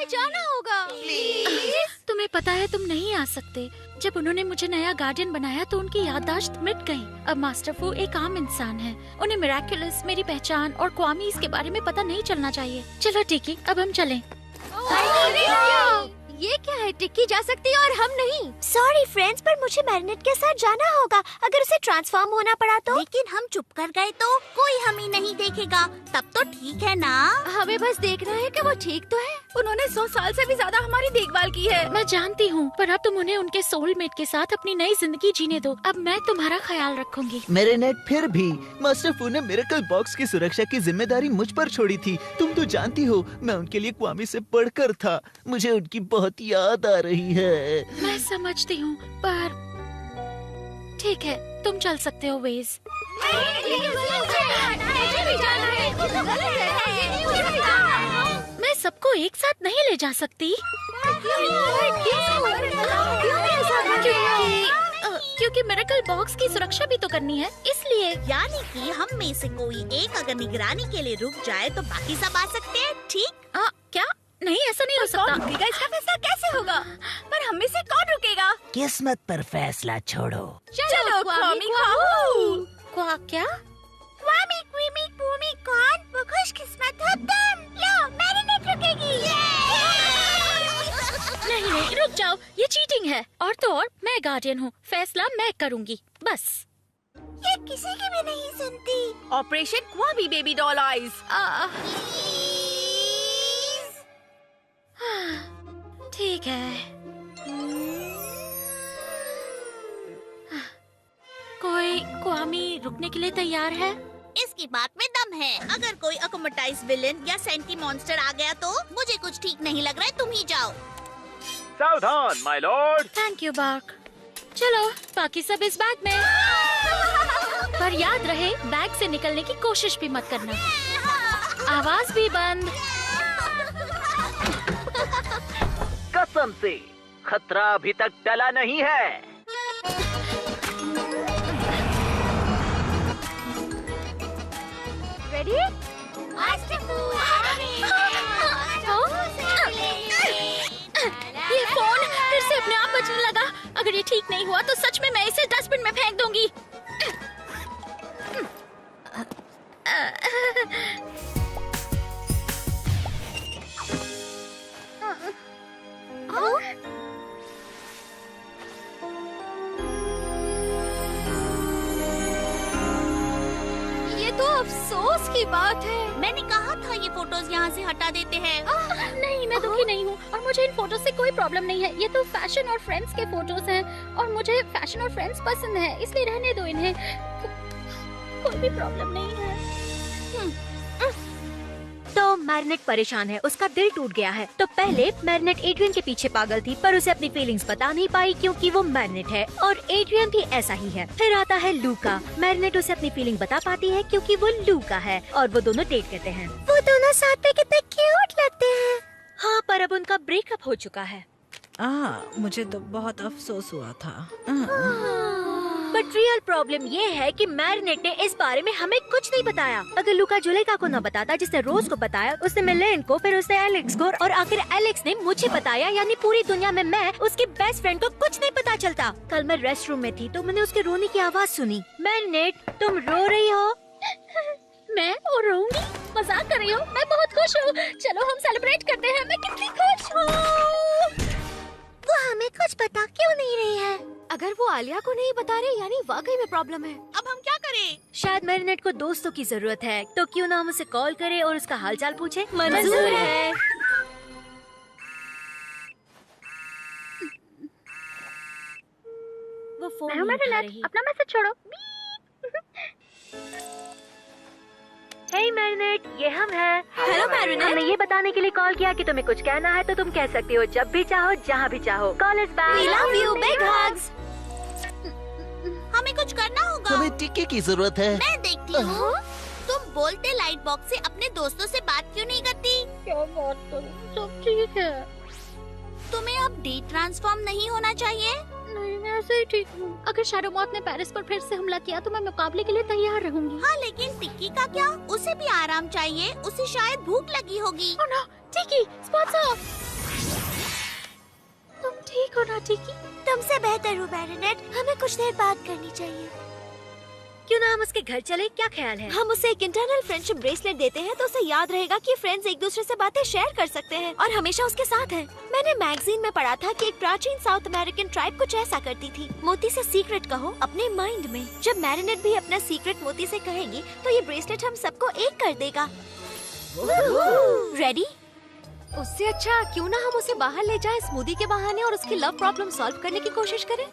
हमें जाना होगा। प्लीज। तुम्हें पता है तुम नहीं आ सकते। जब उन्होंने मुझे नया गार्डियन बनाया तो उनकी याददाश्त मिट गई। अब मास्टर फू एक आम इंसान है। उन्हें मिराकुलस, मेरी पहचान और क्वामी इसके बारे में पता नहीं चलना चाहिए। चलो टिकी, अब हम चलें। ये क्या है? टिक्की जा सकती है और हम नहीं। सॉरी फ्रेंड्स, पर मुझे मैरिनेट के साथ जाना होगा। अगर उसे ट्रांसफॉर्म होना पड़ा तो? लेकिन हम चुप कर गए तो कोई हमें नहीं देखेगा, तब तो ठीक है ना? हमें बस देखना है कि वो ठीक तो है। उन्होंने 100 साल से भी ज्यादा हमारी देखभाल की है। मैं जानती हूँ, पर अब तुम उन्हें उनके सोलमेट के साथ अपनी नई जिंदगी जीने दो। अब मैं तुम्हारा ख्याल रखूंगी। मैरिनेट, फिर भी मास्टर फू ने मिरेकल बॉक्स की सुरक्षा की जिम्मेदारी मुझ पर छोड़ी थी। तुम तो जानती हो मैं उनके लिए क्वामी से बढ़कर था। मुझे उनकी बहुत याद आ रही है। मैं समझती हूँ, पर ठीक है, तुम चल सकते हो वेज। मैं सबको एक साथ नहीं ले जा सकती क्योंकि मिरेकल बॉक्स की सुरक्षा भी तो करनी है, इसलिए। यानी कि हम में से कोई एक अगर निगरानी के लिए रुक जाए तो बाकी सब आ सकते हैं, ठीक? क्या? नहीं, ऐसा नहीं हो सकता। रुकेगा? इसका फैसला कैसे होगा? पर हम में से कौन रुकेगा? किस्मत पर फैसला छोड़ो। चलो क्वामी क्या? क्वामी, क्वीमी, क्वूमी, कौन? वो खुशकिस्मत हो तुम। लो, मैरिनेट रुकेगी। नहीं, रुक जाओ, ये चीटिंग है। और तो और मैं गार्डियन हूँ, फैसला मैं करूँगी, बस। ये किसी की भी नहीं सुनती। ऑपरेशन क्वामी बेबी डॉल आइज। ठीक है। कोई क्वामी रुकने के लिए तैयार है? इसकी बात में दम है। अगर कोई अकोमटाइज विलेन या सेंटी मॉन्स्टर आ गया तो मुझे कुछ ठीक नहीं लग रहा है, तुम ही जाओ। सावधान my lord. Thank you Bark. चलो, बाकी सब इस बैग में। पर याद रहे, बैग से निकलने की कोशिश भी मत करना। आवाज भी बंद। कसम से खतरा अभी तक टला नहीं है। रेडी? ये फोन फिर से अपने आप बजने लगा। अगर ये ठीक नहीं हुआ तो सच में मैं इसे डस्टबिन में फेंक दूंगी। ये तो अफसोस की बात है। मैंने कहा था ये फोटोज यहाँ से हटा देते हैं। नहीं, मैं दुखी नहीं हूँ और मुझे इन फोटो से कोई प्रॉब्लम नहीं है। ये तो फैशन और फ्रेंड्स के फोटोज हैं और मुझे फैशन और फ्रेंड्स पसंद है, इसलिए रहने दो इन्हें। कोई भी प्रॉब्लम नहीं है। तो मैरिनेट परेशान है, उसका दिल टूट गया है। तो पहले मैरिनेट एड्रियन के पीछे पागल थी, पर उसे अपनी फीलिंग्स बता नहीं पाई क्योंकि वो मैरिनेट है और एड्रियन भी ऐसा ही है। फिर आता है लूका। मैरिनेट उसे अपनी फीलिंग बता पाती है क्योंकि वो लूका है और वो दोनों डेट करते हैं। वो दोनों साथ में कितने क्यूट लगते हैं। हाँ, पर अब उनका ब्रेकअप हो चुका है। मुझे तो बहुत अफसोस हुआ था। बट रियल प्रॉब्लम ये है कि मैरिनेट ने इस बारे में हमें कुछ नहीं बताया। अगर लूका जुलेका को न बताता, जिसने रोज को बताया, उसने मिलेन को, फिर उसने एलेक्स को, और आखिर एलेक्स ने मुझे बताया, यानी पूरी दुनिया में मैं उसकी बेस्ट फ्रेंड को कुछ नहीं पता चलता। कल मैं रेस्टरूम में थी तो मैंने उसके रोने की आवाज सुनी। मैरिनेट, तुम रो रही हो? मैं और रोऊंगी? मजाक कर रही हो? मैं बहुत खुश हूँ। चलो हम सेलिब्रेट करते हैं। मैं कितनी खुश हूँ। वो हमें कुछ पता क्यों नहीं रही है? अगर वो आलिया को नहीं बता रहे, यानी वाकई में प्रॉब्लम है। अब हम क्या करें? शायद मैरिनेट को दोस्तों की जरूरत है, तो क्यों ना हम उसे कॉल करें और उसका हालचाल पूछे। मंजूर है। वो फोन नहीं उठा रही। अपना मैसेज छोड़ो। हे मैरिनेट, ये हम हैं। Hello marinate. हमने ये बताने के लिए कॉल किया कि तुम्हें कुछ कहना है तो तुम कह सकती हो, जब भी चाहो, जहाँ भी चाहो। Call is back. We love you, big hugs। हमें कुछ करना होगा। हमें टिक्की की जरूरत है। मैं देखती हूँ। तुम बोलते लाइट बॉक्स से अपने दोस्तों से बात क्यों नहीं करती? क्या बात करूं? सब ठीक है। तुम्हें अब डे ट्रांसफॉर्म नहीं होना चाहिए। नहीं, मैं ऐसे ही ठीक हूँ। अगर शैडोमॉथ ने पेरिस पर फिर से हमला किया तो मैं मुकाबले के लिए तैयार रहूंगी। हाँ, लेकिन टिक्की का क्या? उसे भी आराम चाहिए। उसे शायद भूख लगी होगी। टिक्की, स्पॉट्स ऑफ। ठीक हो ना टिकी? तुमसे बेहतर हूँ मैरिनेट। हमें कुछ देर बात करनी चाहिए। क्यों ना हम उसके घर चले? क्या ख्याल है? हम उसे एक इंटरनल फ्रेंडशिप ब्रेसलेट देते हैं तो उसे याद रहेगा कि फ्रेंड्स एक दूसरे से बातें शेयर कर सकते हैं और हमेशा उसके साथ हैं। मैंने मैगजीन में पढ़ा था कि एक प्राचीन साउथ अमेरिकन ट्राइब कुछ ऐसा करती थी। मोती से सीक्रेट कहो अपने माइंड में। जब मैरिनेट भी अपना सीक्रेट मोती से कहेगी तो ये ब्रेसलेट हम सबको एक कर देगा। रेडी? उससे अच्छा क्यों ना हम उसे बाहर ले जाएं स्मूदी के बहाने और उसकी लव प्रॉब्लम सॉल्व करने की कोशिश करें।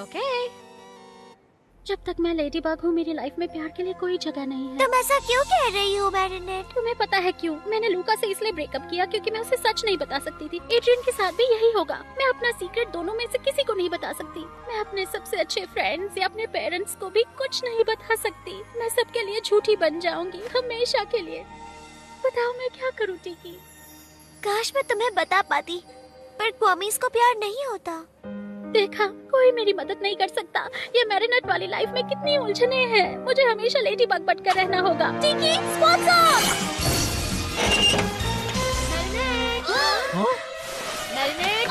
ओके। जब तक मैं लेडी बग हूँ मेरी लाइफ में प्यार के लिए कोई जगह नहीं है। तुम ऐसा क्यों कह रही हो मैरिनेट? तुम्हें पता है क्यों? मैंने लूका से इसलिए ब्रेकअप किया क्योंकि मैं उसे सच नहीं बता सकती थी। एड्रियन के साथ भी यही होगा। मैं अपना सीक्रेट दोनों में से किसी को नहीं बता सकती। मैं अपने सबसे अच्छे फ्रेंड्स या अपने पेरेंट्स को भी कुछ नहीं बता सकती। मैं सबके लिए झूठी बन जाऊंगी हमेशा के लिए। बताओ मैं क्या करूँ टिकी? काश मैं तुम्हें बता पाती, पर क्वामीज को प्यार नहीं होता। देखा, कोई मेरी मदद नहीं कर सकता। ये मैरिनेट वाली लाइफ में कितनी उलझने हैं। मुझे हमेशा लेडी बग बनकर रहना होगा। टिकी, स्पॉन्सर! मैरिनेट!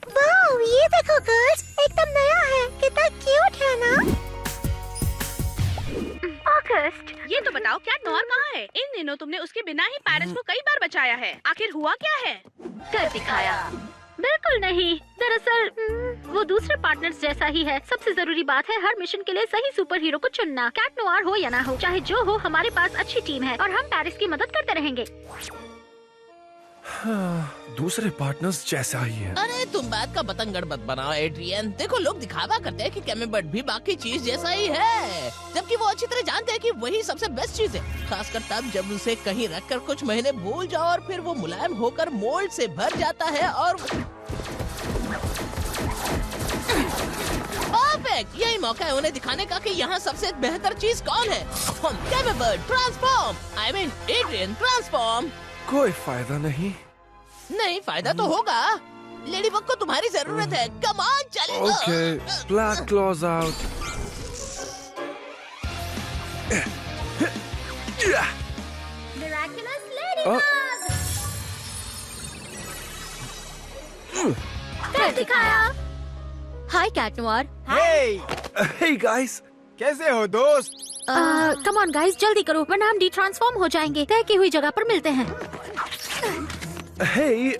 वाओ, ये देखो गर्ल्स, एकदम नया है। कितना क्यूट है ना? ऑगस्ट, ये तो बताओ क्या नॉर कहाँ है? इन दिनों तुमने उसके बिना ही पेरेंट्स को कई बार बचाया है। आखिर हुआ क्या है? कर दिखाया। बिल्कुल नहीं, दरअसल वो दूसरे पार्टनर्स जैसा ही है। सबसे जरूरी बात है हर मिशन के लिए सही सुपर हीरो को चुनना। कैट नोआर हो या ना हो, चाहे जो हो, हमारे पास अच्छी टीम है और हम पेरिस की मदद करते रहेंगे। हाँ, दूसरे पार्टनर्स जैसा ही है। अरे तुम बात का बतंगड़ मत बनाओ एड्रियन। देखो लोग दिखावा करते हैं कि केमेबर्ट भी बाकी चीज जैसा ही है, जबकि वो अच्छी तरह जानते हैं कि वही सबसे बेस्ट चीज है। खासकर तब जब उसे कहीं रखकर कुछ महीने भूल जाओ और फिर वो मुलायम होकर मोल्ड से भर जाता है और परफेक्ट, यही मौका है उन्हें दिखाने का कि यहाँ सबसे बेहतर चीज कौन है। हम Camembert transform, I mean Adrian transform. कोई फायदा नहीं। नहीं, फायदा तो होगा। लेडी बग को तुम्हारी जरूरत है। कम ऑन, चलेगा। Okay, black clause out. Miraculous ladybug! कर दिखाया। हाय कैट नोआर। हे गाइस, कैसे हो दोस्त? कम ऑन गाइस, जल्दी करो वरना हम डिट्रांसफॉर्म हो जाएंगे। तय की हुई जगह पर मिलते हैं। हे,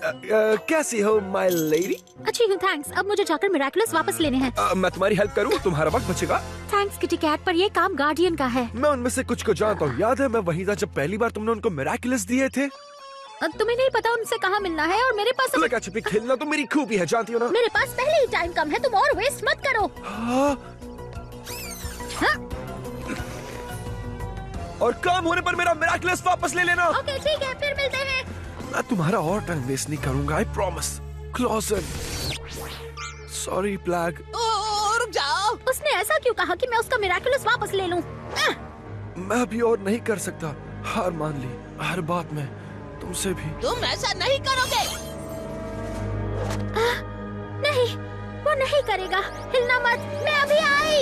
कैसी हो माय लेडी? अच्छी हूँ, थैंक्स। अब मुझे जाकर मिरेकुलस वापस लेने हैं। मैं तुम्हारी हेल्प करूँ? तुम्हारा वक्त बचेगा। थैंक्स किटी कैट, पर ये काम गार्डियन का है। मैं उनमें से कुछ को जानता हूँ। याद है मैं वहीं था जब पहली बार तुमने उनको मिरेकुलस दिए थे। तुम्हें नहीं पता उनसे कहाँ मिलना है और मेरे पास लगा छिपी खेलना तो मेरी खूबी है, जानती हो ना। मेरे पास पहले ही टाइम कम है, तुम और वेस्ट मत करो। हाँ? और काम होने पर मेरा मिरेकुलस वापस ले लेना। ओके ठीक है, फिर मिलते हैं। मैं तुम्हारा और टाइम वेस्ट नहीं करूंगा, I promise. Closure. Sorry black. रुक जाओ। उसने ऐसा क्यों कहा कि मैं उसका मिरेकुलस वापस ले लूं? मैं भी और नहीं कर सकता। हार मान ली हर बात में, तुमसे भी। तुम ऐसा नहीं करोगे। नहीं, वो नहीं करेगा। हिलना मत, मैं अभी आई।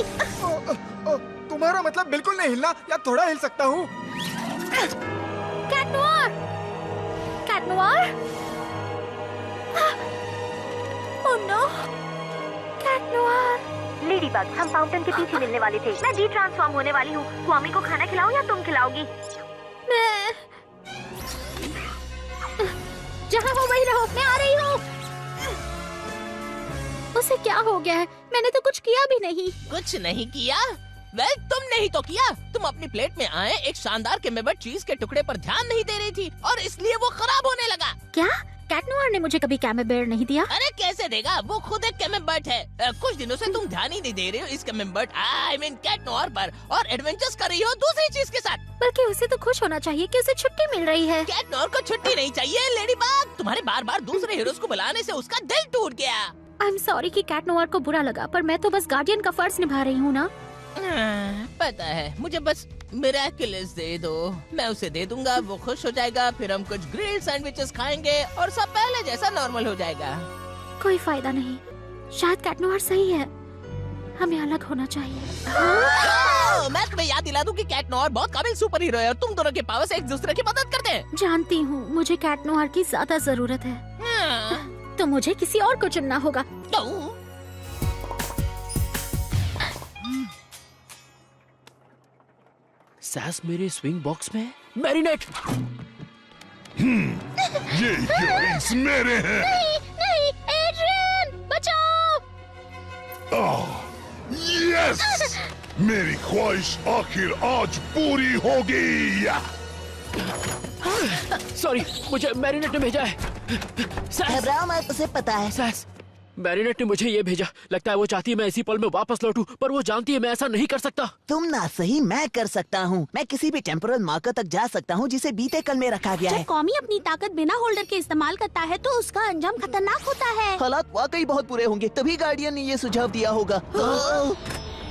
तुम्हारा मतलब बिल्कुल नहीं हिलना या थोड़ा हिल सकता हूँ? Cat Noir! Cat Noir! Oh no! Cat Noir! Ladybug, हम फाउंटेन के पीछे मिलने वाले थे। मैं ट्रांसफॉर्म होने वाली हूँ। क्वामी को खाना खिलाऊं या तुम खिलाओगी? मैं जहाँ हो वही रहो, मैं आ रही हूँ। उसे क्या हो गया है? मैंने तो कुछ किया भी नहीं। कुछ नहीं किया? वेल, तुमने ही तो किया। तुम अपनी प्लेट में आए एक शानदार केमेबर्ट चीज के टुकड़े पर ध्यान नहीं दे रही थी और इसलिए वो खराब होने लगा। क्या? कैट नोआर ने मुझे कभी केमेबेर नहीं दिया? अरे कैसे देगा? वो खुद एक केमेबर्ट है। कुछ दिनों से तुम ध्यान ही नहीं दे रही हो इस केमेबर्ट, आई मीन कैट नोआर पर, और एडवेंचर्स कर रही हो दूसरी चीज के साथ। बल्कि उसे तो खुश होना चाहिए कि उसे छुट्टी मिल रही है। कैट नोआर को छुट्टी नहीं चाहिए लेडीबग। तुम्हारे बार बार दूसरे हीरोज को बुलाने से उसका दिल टूट गया। आई एम सॉरी कि कैट नोआर को बुरा लगा, पर मैं तो बस गार्डियन का फर्ज निभा रही हूँ ना। पता है, मुझे बस मिरेकुलस दे दो, मैं उसे दे दूंगा, वो खुश हो जाएगा, फिर हम कुछ ग्रिल्ड सैंडविचेस खाएंगे और सब पहले जैसा नॉर्मल हो जाएगा। कोई फायदा नहीं, शायद कैट नोआर सही है, हमें अलग होना चाहिए। मैं तुम्हें याद दिला दूं कि कैट नोयर बहुत काबिल सुपर हीरो है और तुम दोनों के पावर्स एक दूसरे की मदद करते हैं। जानती हूँ मुझे कैट नोयर की ज्यादा जरूरत है, तो मुझे किसी और को चुनना होगा। सैस मेरे स्विंग बॉक्स में मैरिनेट। ये इयररिंग्स मेरे हैं। नहीं, एड्रियन, बचाओ! यस, मेरी ख्वाहिश आखिर आज पूरी होगी। सॉरी, मुझे मैरिनेट ने भेजा है। घबराओ मत, उसे पता है। सैस, मैरिनेट ने मुझे ये भेजा। लगता है वो चाहती है मैं इसी पल में वापस लौटूं, पर वो जानती है मैं ऐसा नहीं कर सकता। तुम ना सही, मैं कर सकता हूँ। मैं किसी भी टेम्पोरल मार्कर तक जा सकता हूँ जिसे बीते कल में रखा गया है। जब कॉमी अपनी ताकत बिना होल्डर के इस्तेमाल करता है तो उसका अंजाम खतरनाक होता है। हालात वाकई बहुत बुरे होंगे, तभी गार्डियन ने ये सुझाव दिया होगा।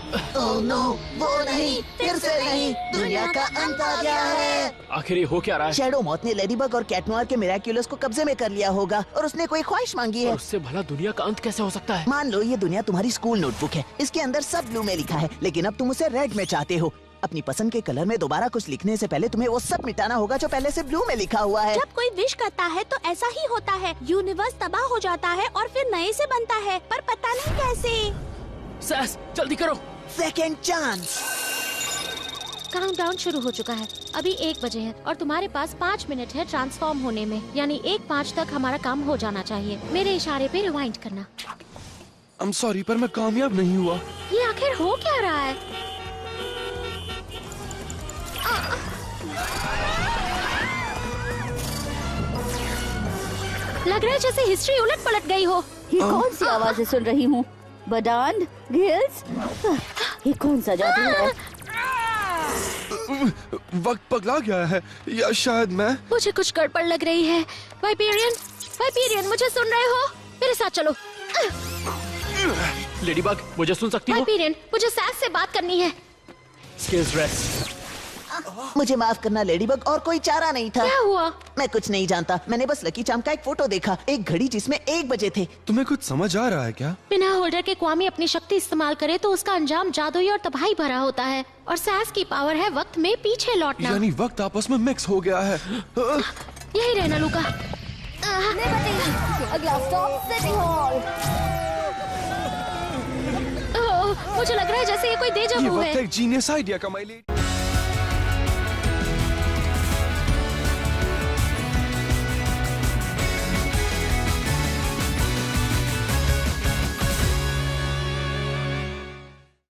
ओह नो, वो नहीं, फिर से नहीं, दुनिया का अंत आ गया है। आखिर ये हो क्या रहा है? शैडो मॉथ ने लेडीबग और कैट नोयर के मिराक्युलस को कब्जे में कर लिया होगा और उसने कोई ख्वाहिश मांगी है। और उससे भला दुनिया का अंत कैसे हो सकता है? मान लो ये दुनिया तुम्हारी स्कूल नोटबुक है। इसके अंदर सब ब्लू में लिखा है, लेकिन अब तुम उसे रेड में चाहते हो। अपनी पसंद के कलर में दोबारा कुछ लिखने से पहले तुम्हें वो सब मिटाना होगा जो पहले से ब्लू में लिखा हुआ है। जब कोई विश करता है तो ऐसा ही होता है, यूनिवर्स तबाह हो जाता है और फिर नए से बनता है, पर पता नहीं कैसे। सैस, जल्दी करो। Second chance. काउंटडाउन शुरू हो चुका है। अभी 1 बजे है और तुम्हारे पास 5 मिनट है ट्रांसफॉर्म होने में, यानी 1:05 तक हमारा काम हो जाना चाहिए। मेरे इशारे पे रिवाइंड करना। I'm sorry, पर मैं कामयाब नहीं हुआ। ये आखिर हो क्या रहा है? लग रहा है जैसे हिस्ट्री उलट पलट गई हो। ये कौन सी आवाजें सुन रही हूँ? बडान, गिल्स, ये कौन सा जादू है? वक्त पगला गया है या शायद मैं। मुझे कुछ गड़बड़ लग रही है। वाइपेरियन, वाइपेरियन, मुझे सुन रहे हो? मेरे साथ चलो। लेडीबग, मुझे सुन सकती हो? वाइपेरियन, मुझे सैस से बात करनी है। Skills rest. मुझे माफ करना लेडीबग, और कोई चारा नहीं था। क्या हुआ? मैं कुछ नहीं जानता। मैंने बस लकी चार्म का एक फोटो देखा, एक घड़ी जिसमें 1 बजे थे। तुम्हें कुछ समझ आ रहा है क्या? बिना होल्डर के क्वामी अपनी शक्ति इस्तेमाल करे तो उसका अंजाम जादुई और तबाही भरा होता है, और सैस की पावर है वक्त में पीछे लौटना। यानी वक्त आपस में मिक्स हो गया है। यही रहना लूका। अगला स्टॉप सिटी हॉल। मुझे लग रहा है जैसे ये कोई देजा ये वू वक्त है। एक जीनियस आइडिया का माई लेडी।